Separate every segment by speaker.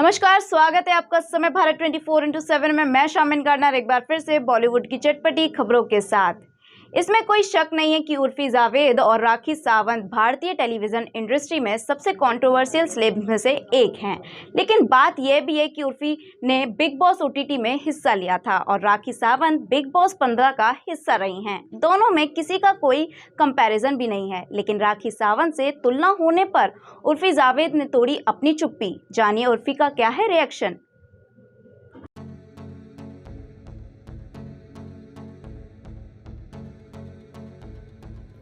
Speaker 1: नमस्कार, स्वागत है आपका समय भारत 24/7 में। मैं शामिन गार्डनर एक बार फिर से बॉलीवुड की चटपटी खबरों के साथ। इसमें कोई शक नहीं है कि उर्फी जावेद और राखी सावंत भारतीय टेलीविजन इंडस्ट्री में सबसे कंट्रोवर्शियल सेलेब्स में से एक हैं। लेकिन बात यह भी है कि उर्फी ने बिग बॉस ओटीटी में हिस्सा लिया था और राखी सावंत बिग बॉस 15 का हिस्सा रही हैं। दोनों में किसी का कोई कंपैरिजन भी नहीं है, लेकिन राखी सावंत से तुलना होने पर उर्फी जावेद ने तोड़ी अपनी चुप्पी। जानिए उर्फी का क्या है रिएक्शन।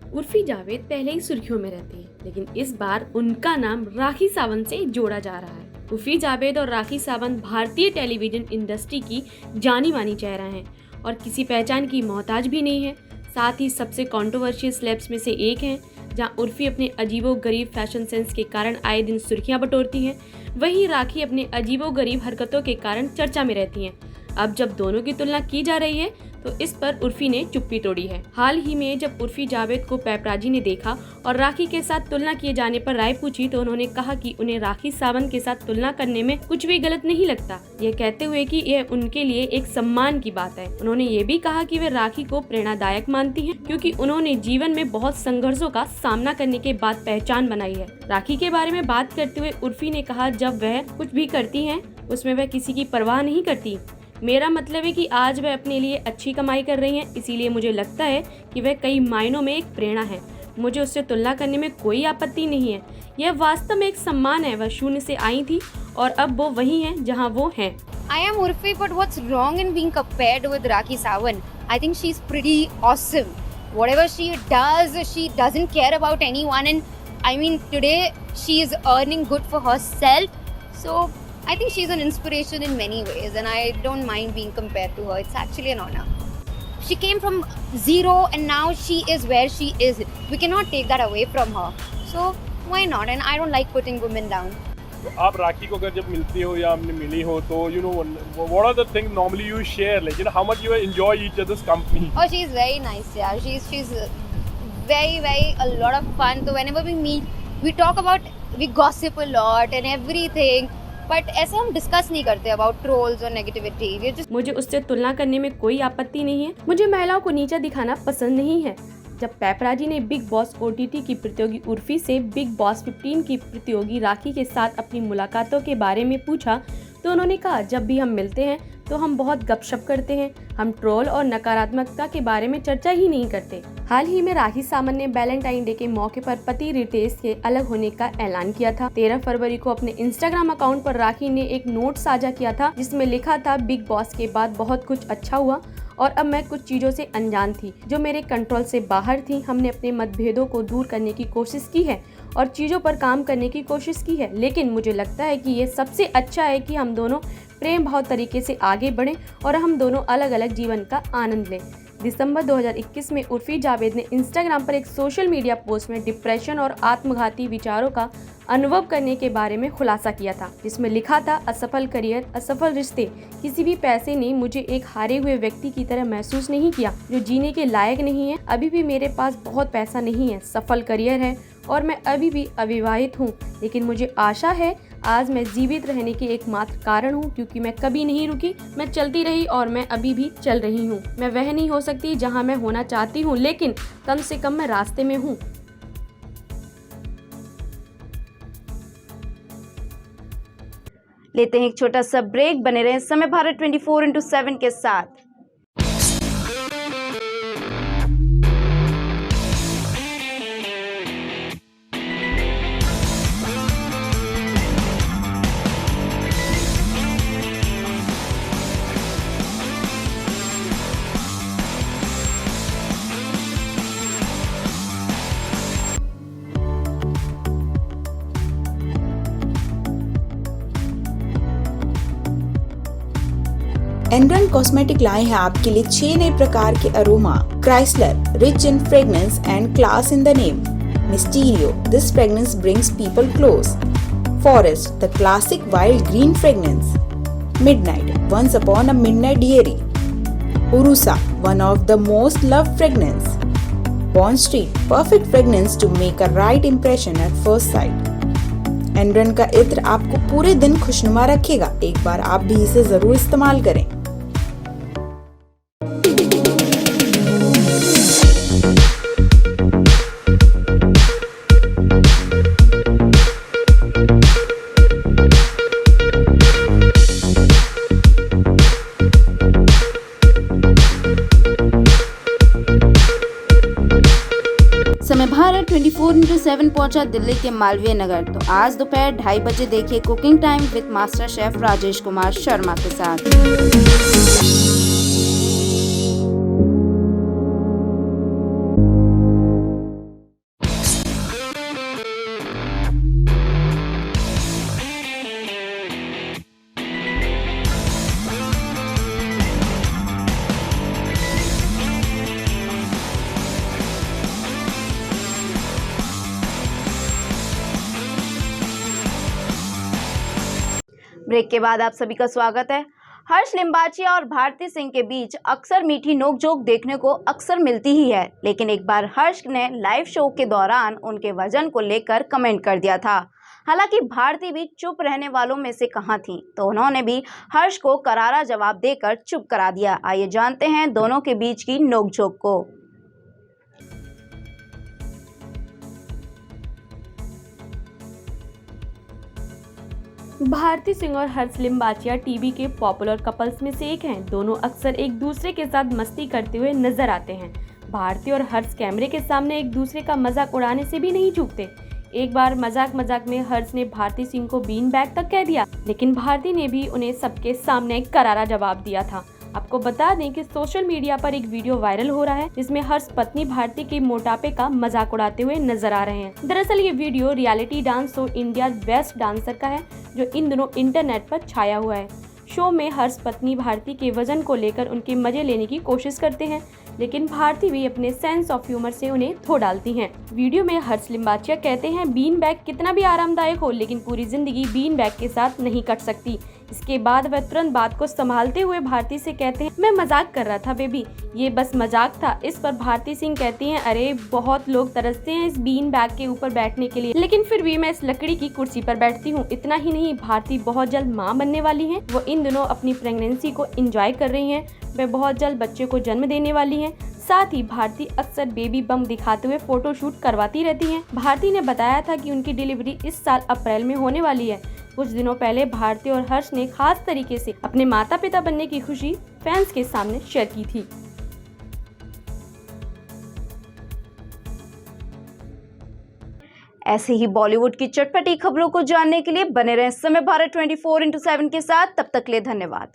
Speaker 2: उर्फी जावेद पहले ही सुर्खियों में रहती है, लेकिन इस बार उनका नाम राखी सावंत से जोड़ा जा रहा है। उर्फी जावेद और राखी सावंत भारतीय टेलीविजन इंडस्ट्री की जानी मानी चेहरा हैं और किसी पहचान की मोहताज भी नहीं है। साथ ही सबसे कंट्रोवर्शियल सेलेब्स में से एक हैं, जहां उर्फी अपने अजीबोगरीब फैशन सेंस के कारण आए दिन सुर्खियां बटोरती हैं, वहीं राखी अपने अजीबोगरीब हरकतों के कारण चर्चा में रहती हैं। अब जब दोनों की तुलना की जा रही है तो इस पर उर्फी ने चुप्पी तोड़ी है। हाल ही में जब उर्फी जावेद को पैपराजी ने देखा और राखी के साथ तुलना किए जाने पर राय पूछी तो उन्होंने कहा कि उन्हें राखी सावंत के साथ तुलना करने में कुछ भी गलत नहीं लगता, यह कहते हुए कि यह उनके लिए एक सम्मान की बात है। उन्होंने ये भी कहा कि वे राखी को प्रेरणादायक मानती हैं, क्योंकि उन्होंने जीवन में बहुत संघर्षों का सामना करने के बाद पहचान बनाई है। राखी के बारे में बात करते हुए उर्फी ने कहा, जब वह कुछ भी करती है उसमें वह किसी की परवाह नहीं करती। मेरा मतलब है कि आज वह अपने लिए अच्छी कमाई कर रही हैं, इसीलिए मुझे लगता है कि वह कई मायनों में एक प्रेरणा है। मुझे उससे तुलना करने में कोई आपत्ति नहीं है। यह वास्तव में एक सम्मान है। वह शून्य से आई थी और अब वो वही हैं जहां वो हैं।
Speaker 3: I am Urfi, but what's wrong in being compared with Rakhi Sawant? I think she's pretty awesome. Whatever she does, she doesn't care about anyone, and I mean today she is earning good for herself. So I think she's an inspiration in many ways, and I don't mind being compared to her. It's actually an honor. She came from zero and now she is where she is. We cannot take that away from her. So why not? And I don't like putting women down.
Speaker 4: तो आप राखी को अगर जब मिलती हो या आपने मिली हो तो what are the things normally you share, like how much you enjoy each other's company?
Speaker 3: Oh, she's very nice. Yeah, she's very a lot of fun. So whenever we meet, we talk about, we gossip a lot and everything. But ऐसे हम discuss नहीं करते about trolls और negativity.
Speaker 2: मुझे उससे तुलना करने में कोई आपत्ति नहीं है। मुझे महिलाओं को नीचा दिखाना पसंद नहीं है। जब पैपराजी ने बिग बॉस ओटीटी की प्रतियोगी उर्फी से बिग बॉस 15 की प्रतियोगी राखी के साथ अपनी मुलाकातों के बारे में पूछा तो उन्होंने कहा, जब भी हम मिलते हैं तो हम बहुत गपशप करते हैं, हम ट्रोल और नकारात्मकता के बारे में चर्चा ही नहीं करते। हाल ही में राखी सावंत ने वैलेंटाइन डे के मौके पर पति रितेश के अलग होने का ऐलान किया था। 13 फरवरी को अपने इंस्टाग्राम अकाउंट पर राखी ने एक नोट साझा किया था, जिसमें लिखा था, बिग बॉस के बाद बहुत कुछ अच्छा हुआ और अब मैं कुछ चीजों से अनजान थी जो मेरे कंट्रोल से बाहर थी। हमने अपने मतभेदों को दूर करने की कोशिश की है और चीजों पर काम करने की कोशिश की है, लेकिन मुझे लगता है कि ये सबसे अच्छा है कि हम दोनों प्रेम भाव तरीके से आगे बढ़ें और हम दोनों अलग अलग जीवन का आनंद लें। दिसंबर 2021 में उर्फी जावेद ने इंस्टाग्राम पर एक सोशल मीडिया पोस्ट में डिप्रेशन और आत्मघाती विचारों का अनुभव करने के बारे में खुलासा किया था, जिसमें लिखा था, असफल करियर, असफल रिश्ते, किसी भी पैसे ने मुझे एक हारे हुए व्यक्ति की तरह महसूस नहीं किया जो जीने के लायक नहीं है। अभी भी मेरे पास बहुत पैसा नहीं है, सफल करियर है और मैं अभी भी अविवाहित हूँ, लेकिन मुझे आशा है आज मैं जीवित रहने के एकमात्र कारण हूँ, क्योंकि मैं कभी नहीं रुकी, मैं चलती रही और मैं अभी भी चल रही हूँ। मैं वह नहीं हो सकती जहाँ मैं होना चाहती हूँ, लेकिन कम से कम मैं रास्ते में हूँ।
Speaker 1: लेते हैं एक छोटा सा ब्रेक, बने रहें समय भारत 24/7 के साथ।
Speaker 5: एनरल कॉस्मेटिक लाए हैं आपके लिए 6 नए प्रकार के aroma. Chrysler, rich in fragrance and class in the name. Mysterio, this fragrance brings people close. Forest, the classic wild green fragrance. Midnight, once upon a midnight dreary. उरुसा, one of the most loved fragrance. Bond Street, perfect fragrance to make a right impression at first sight. एंड्रन का इत्र आपको पूरे दिन खुशनुमा रखेगा। एक बार आप भी इसे जरूर इस्तेमाल करें।
Speaker 1: समय भारत 24/7 पहुंचा दिल्ली के मालवीय नगर। तो आज दोपहर 2:30 बजे देखिए cooking time with master chef Rajesh Kumar Sharma के साथ। ब्रेक के बाद आप सभी का स्वागत है। हर्ष लिम्बाचिया और भारती सिंह के बीच अक्सर मीठी नोकझोंक देखने को अक्सर मिलती ही है, लेकिन एक बार हर्ष ने लाइव शो के दौरान उनके वजन को लेकर कमेंट कर दिया था। हालांकि भारती भी चुप रहने वालों में से कहाँ थी, तो उन्होंने भी हर्ष को करारा जवाब देकर चुप करा दिया। आइए जानते हैं दोनों के बीच की नोकझोंक को।
Speaker 2: भारती सिंह और हर्ष लिम्बाचिया टीवी के पॉपुलर कपल्स में से एक हैं। दोनों अक्सर एक दूसरे के साथ मस्ती करते हुए नजर आते हैं। भारती और हर्ष कैमरे के सामने एक दूसरे का मजाक उड़ाने से भी नहीं चूकते। एक बार मजाक में हर्ष ने भारती सिंह को बीन बैग तक कह दिया, लेकिन भारती ने भी उन्हें सबके सामने करारा जवाब दिया था। आपको बता दें कि सोशल मीडिया पर एक वीडियो वायरल हो रहा है, जिसमें हर्ष पत्नी भारती के मोटापे का मजाक उड़ाते हुए नजर आ रहे हैं। दरअसल ये video reality dance show India best dancer का है, जो इन दिनों इंटरनेट पर छाया हुआ है। शो में हर्ष पत्नी भारती के वजन को लेकर उनके मजे लेने की कोशिश करते हैं, लेकिन भारती भी अपने सेंस ऑफ ह्यूमर से उन्हें धो डालती हैं। वीडियो में हर्ष लिम्बाचिया कहते हैं, बीन बैग कितना भी आरामदायक हो, लेकिन पूरी जिंदगी बीन बैग के साथ नहीं कट सकती। इसके बाद वह तुरंत बात को संभालते हुए भारती से कहते हैं, मैं मजाक कर रहा था बेबी, ये बस मजाक था। इस पर भारती सिंह कहती हैं, अरे बहुत लोग तरसते हैं इस बीन बैग के ऊपर बैठने के लिए, लेकिन फिर भी मैं इस लकड़ी की कुर्सी पर बैठती हूँ। इतना ही नहीं, भारती बहुत जल्द माँ बनने वाली हैं। वो इन दिनों अपनी प्रेगनेंसी को एंजॉय कर रही हैं। वे बहुत जल्द बच्चे को जन्म देने वाली हैं। साथ ही भारती अक्सर बेबी बम दिखाते हुए फोटो शूट करवाती रहती हैं। भारती ने बताया था कि उनकी डिलीवरी इस साल अप्रैल में होने वाली है। कुछ दिनों पहले भारती और हर्ष ने खास तरीके से अपने माता पिता बनने की खुशी फैंस के सामने शेयर की थी।
Speaker 1: ऐसे ही बॉलीवुड की चटपटी खबरों को जानने के लिए बने रहें समय भारत 24/7 के साथ। तब तक के लिए धन्यवाद।